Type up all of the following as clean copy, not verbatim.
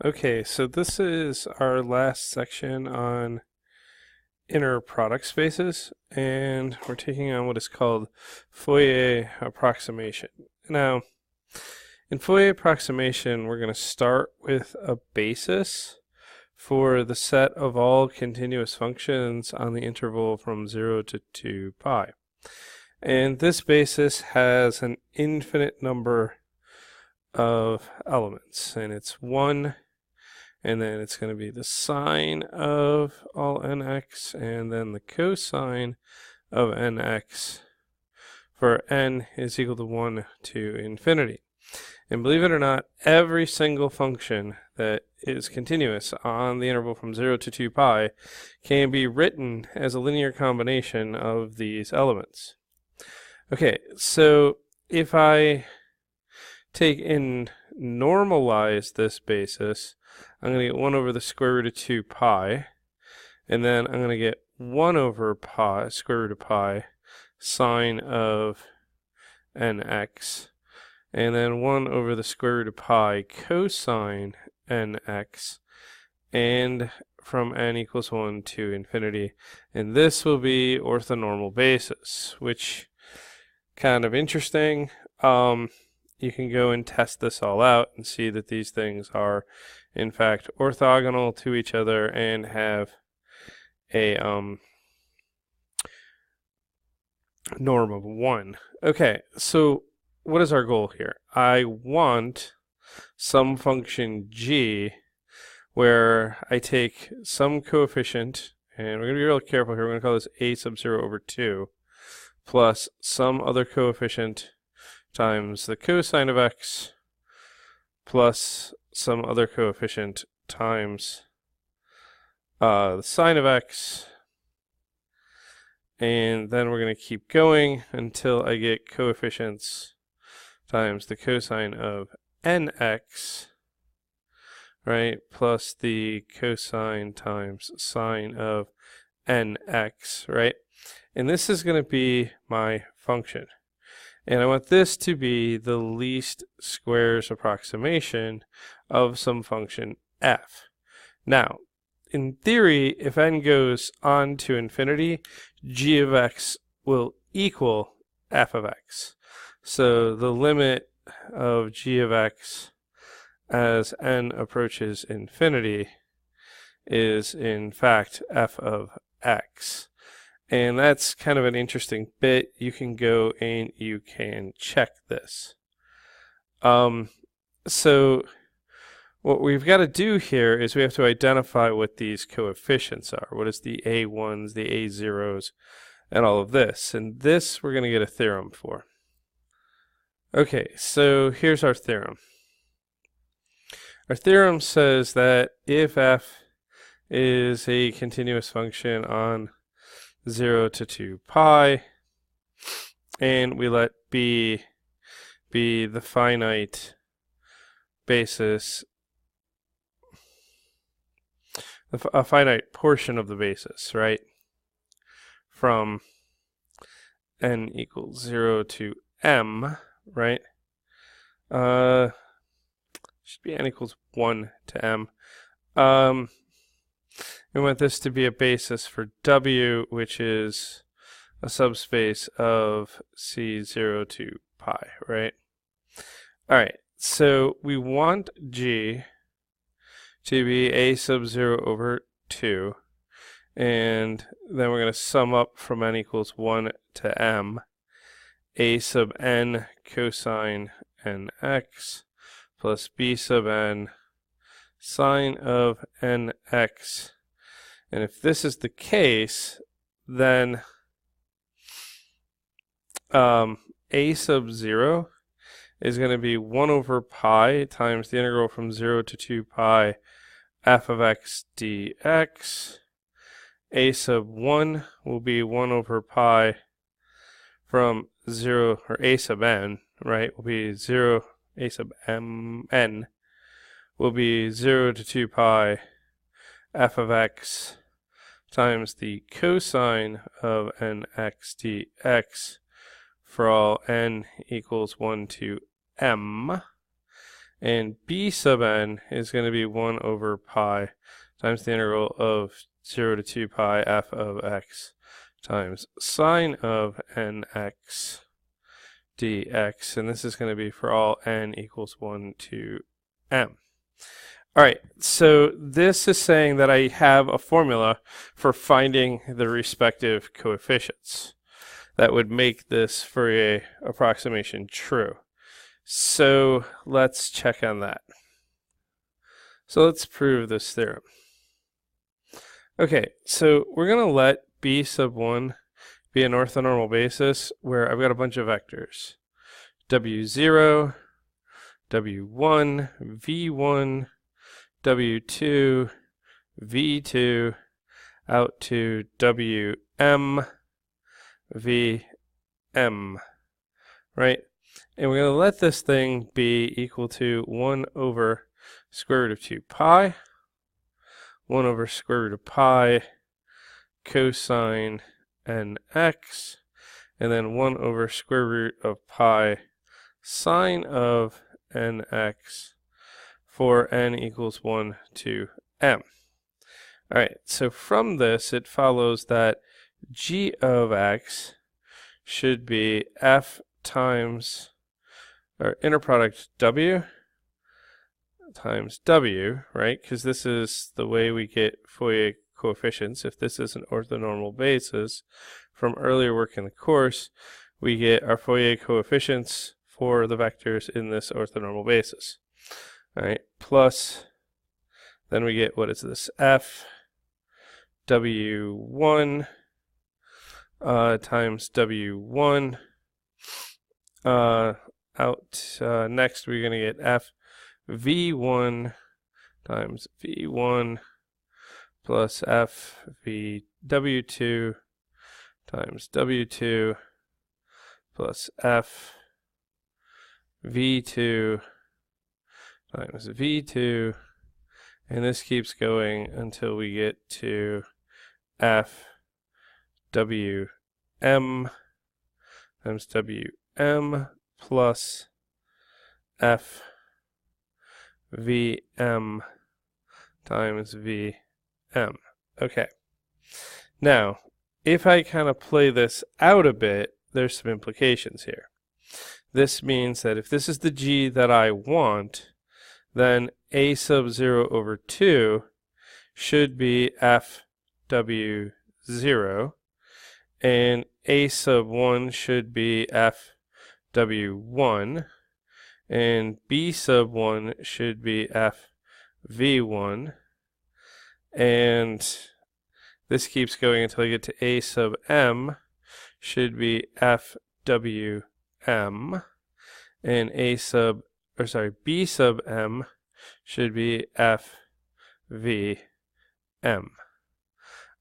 Okay, so this is our last section on inner product spaces, and we're taking on what is called Fourier Approximation. Now, in Fourier Approximation, we're going to start with a basis for the set of all continuous functions on the interval from 0 to 2 pi. And this basis has an infinite number of elements, and it's 1, and then it's going to be the sine of all nx, and then the cosine of nx for n is equal to 1 to infinity. And believe it or not, every single function that is continuous on the interval from 0 to 2 pi can be written as a linear combination of these elements. Okay, so if I take and normalize this basis, I'm going to get 1 over the square root of 2 pi, and then I'm going to get 1 over pi, square root of pi, sine of nx, and then 1 over the square root of pi cosine nx, and from n equals 1 to infinity. And this will be orthonormal basis, which kind of interesting. You can go and test this all out and see that these things are in fact orthogonal to each other and have a norm of 1. Okay, so what is our goal here? I want some function g where I take some coefficient, and we're going to be real careful here, we're going to call this a sub 0 over 2, plus some other coefficient times the cosine of x, plus some other coefficient times the sine of x, and then we're going to keep going until I get coefficients times the cosine of nx, right, plus the cosine times sine of nx, right? And this is going to be my function. And I want this to be the least squares approximation of some function f. Now, in theory, if n goes on to infinity, g of x will equal f of x. So the limit of g of x as n approaches infinity is in fact f of x. And that's kind of an interesting bit. You can go and you can check this. So what we've got to do here is we have to identify what these coefficients are. What is the a1s, the a0s, and all of this. And this we're going to get a theorem for. Okay, so here's our theorem. Our theorem says that if f is a continuous function on 0 to 2 pi, and we let b be the finite basis, a finite portion of the basis, right, from n equals 0 to m, right, should be n equals 1 to m. We want this to be a basis for W, which is a subspace of C0 to pi, right? All right, so we want G to be a sub 0 over 2, and then we're going to sum up from n equals 1 to m, a sub n cosine nx plus b sub n sine of nx. And if this is the case, then a sub 0 is going to be 1 over pi times the integral from 0 to 2 pi f of x dx. A sub 1 will be 1 over pi from 0, or a sub n, right, will be 0, a sub n will be 0 to 2 pi f of x times the cosine of nx dx for all n equals 1 to m. And b sub n is going to be 1 over pi times the integral of 0 to 2 pi f of x times sine of nx dx. And this is going to be for all n equals 1 to m. All right, so this is saying that I have a formula for finding the respective coefficients that would make this Fourier approximation true. So let's check on that. So let's prove this theorem. Okay, so we're going to let b sub 1 be an orthonormal basis where I've got a bunch of vectors. w0, w1, v1, w2, v2, out to wm, vm, right? And we're going to let this thing be equal to 1 over square root of 2 pi, 1 over square root of pi cosine nx, and then 1 over square root of pi sine of nx for n equals 1 to m. All right, so from this it follows that g of x should be f times, or inner product w times w, right? Because this is the way we get Fourier coefficients. If this is an orthonormal basis from earlier work in the course, we get our Fourier coefficients for the vectors in this orthonormal basis. All right, plus, then we get, what is this, f w1 times w1 out. Next we're going to get f v1 times v1 plus f v w2 times w2 plus f v2 times v2, and this keeps going until we get to f wm times wm plus f vm times vm. Okay. Now, if I kind of play this out a bit, there's some implications here. This means that if this is the g that I want, then a sub 0 over 2 should be f w0, and a sub 1 should be f w1, and b sub 1 should be f v1, and this keeps going until I get to a sub m should be f wm, and b sub m should be f v m.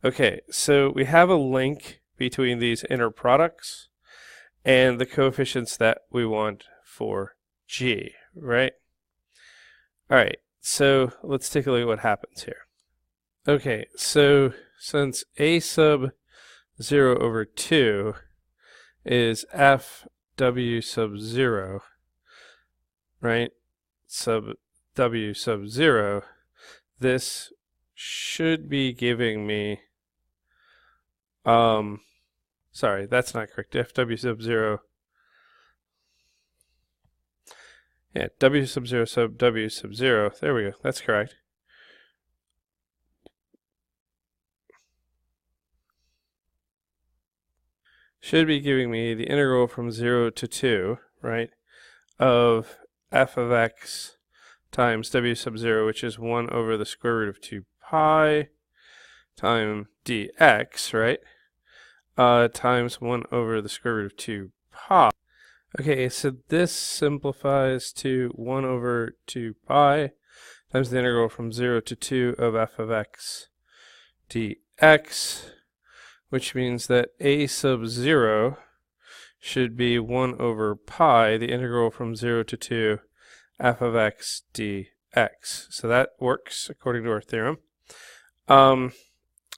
Okay, so we have a link between these inner products and the coefficients that we want for g, right? All right, so let's take a look at what happens here. Okay, so since a sub 0 over 2 is f w sub 0, right, sub w sub 0, this should be giving me, sorry, that's not correct, f w sub 0, yeah, w sub 0 sub w sub 0, there we go, that's correct. Should be giving me the integral from 0 to 2, right, of f of x times w sub 0, which is 1 over the square root of 2 pi times dx, right, times 1 over the square root of 2 pi. Okay, so this simplifies to 1 over 2 pi times the integral from 0 to 2 of f of x dx, which means that a sub 0 should be 1 over pi, the integral from 0 to 2, f of x dx. So that works according to our theorem.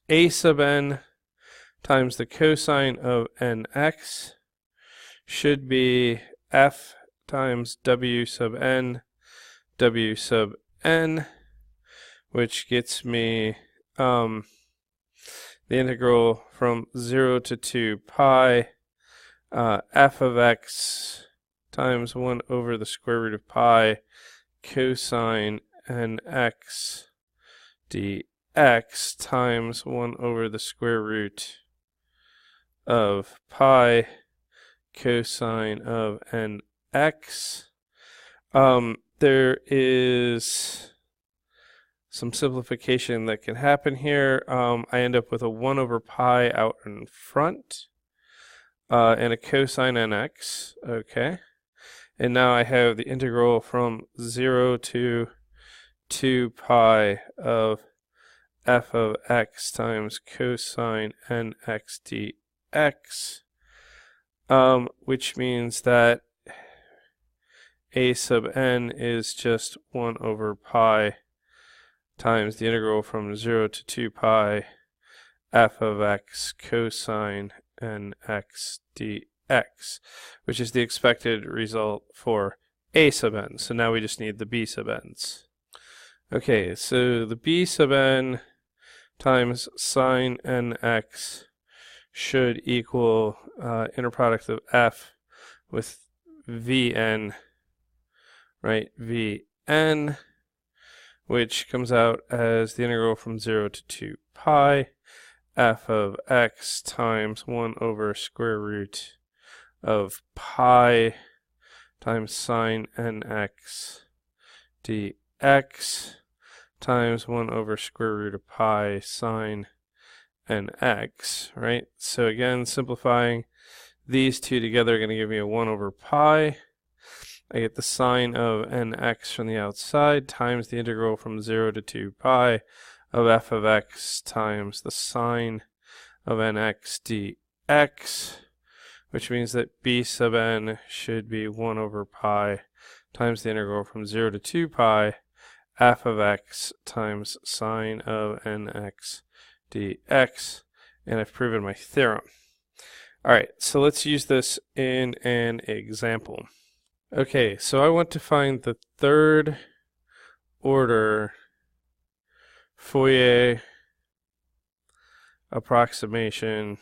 A sub n times the cosine of nx should be f times w sub n w sub n, which gets me the integral from 0 to 2 pi f of x times 1 over the square root of pi cosine nx dx times 1 over the square root of pi cosine of nx. There is some simplification that can happen here. I end up with a 1 over pi out in front and a cosine nx. Okay. And now I have the integral from 0 to 2 pi of f of x times cosine nx dx, which means that a sub n is just 1 over pi times the integral from 0 to 2 pi f of x cosine nx dx, which is the expected result for a sub n. So now we just need the b sub n's. Okay, so the b sub n times sine nx should equal inner product of f with vn, right? vn, which comes out as the integral from 0 to 2 pi f of x times 1 over square root of pi times sine nx dx times 1 over square root of pi sine nx, right? So again, simplifying these two together are going to give me a 1 over pi. I get the sine of nx from the outside times the integral from 0 to 2 pi of f of x times the sine of nx dx, which means that b sub n should be 1 over pi times the integral from 0 to 2 pi f of x times sine of nx dx, and I've proven my theorem. Alright, so let's use this in an example. Okay, so I want to find the third order Fourier approximation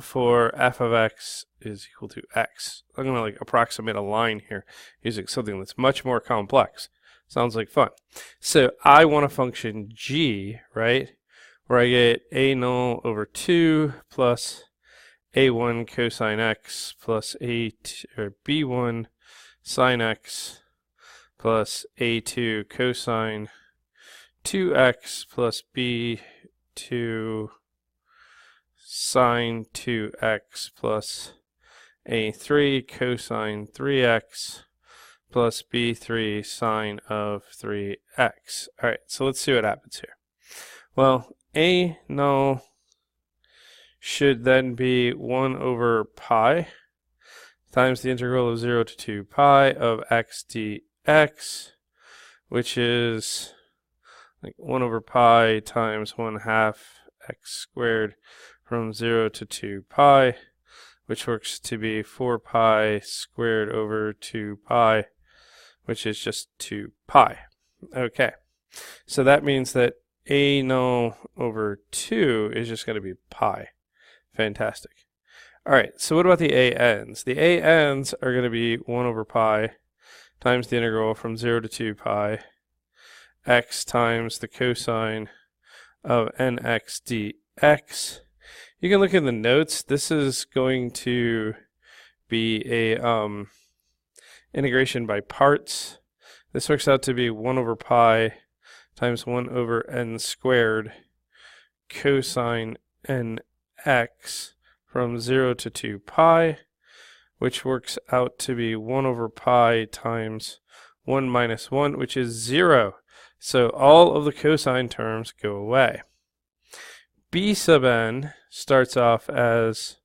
for f of x is equal to x. I'm going to approximate a line here using something that's much more complex. Sounds like fun. So I want a function g, right, where I get a null over 2 plus a1 cosine x plus b1 sine x plus a2 cosine 2x plus b2 sine 2x plus a3 cosine 3x plus b3 sine of 3x. Alright, so let's see what happens here. Well, a null should then be 1 over pi times the integral of 0 to 2 pi of x dx, which is 1 over pi times 1/2 x squared from 0 to 2 pi, which works to be 4 pi squared over 2 pi, which is just 2 pi. Okay, so that means that a null over 2 is just going to be pi. Fantastic. Alright, so what about the a_n's? The a_n's are going to be 1 over pi times the integral from 0 to 2 pi x times the cosine of nx dx. You can look in the notes. This is going to be a integration by parts. This works out to be 1 over pi times 1 over n squared cosine nx from 0 to 2 pi, which works out to be 1 over pi times 1 minus 1, which is 0. So all of the cosine terms go away. B sub n starts off as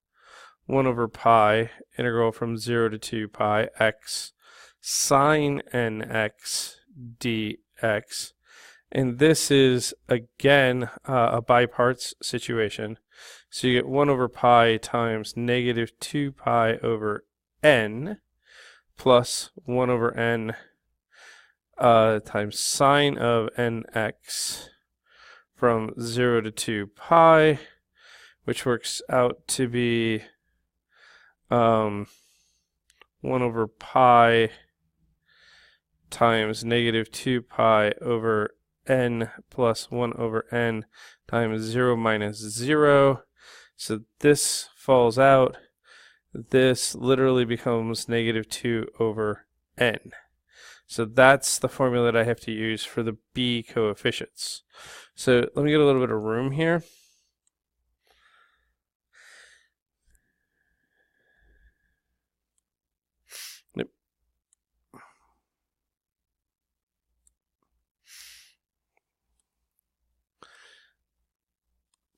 1 over pi, integral from 0 to 2 pi, x sine nx dx. And this is, again, a by parts situation. So you get 1 over pi times negative 2 pi over n plus 1 over n times sine of nx from 0 to 2 pi, which works out to be 1 over pi times negative 2 pi over n plus 1 over n times 0 minus 0. So this falls out. This literally becomes negative 2 over n. So that's the formula that I have to use for the b coefficients. So let me get a little bit of room here. Yep.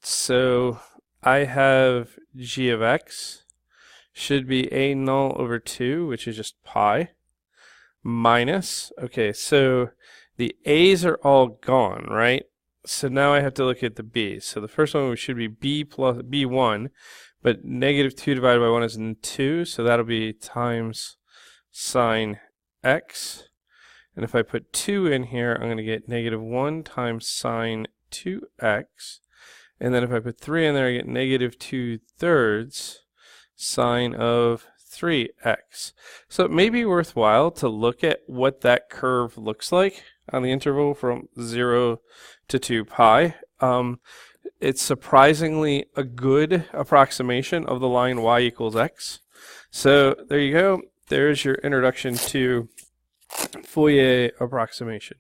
So I have g of x should be a null over 2, which is just pi, minus, okay, so the a's are all gone, right? So now I have to look at the b's. So the first one should be b plus b1, but negative 2 divided by 1 is 2, so that'll be times sine x. And if I put 2 in here, I'm going to get negative 1 times sine 2x. And then if I put 3 in there, I get negative 2/3 sine of 3x. So it may be worthwhile to look at what that curve looks like on the interval from 0 to 2 pi. It's surprisingly a good approximation of the line y equals x. So there you go. There's your introduction to Fourier approximation.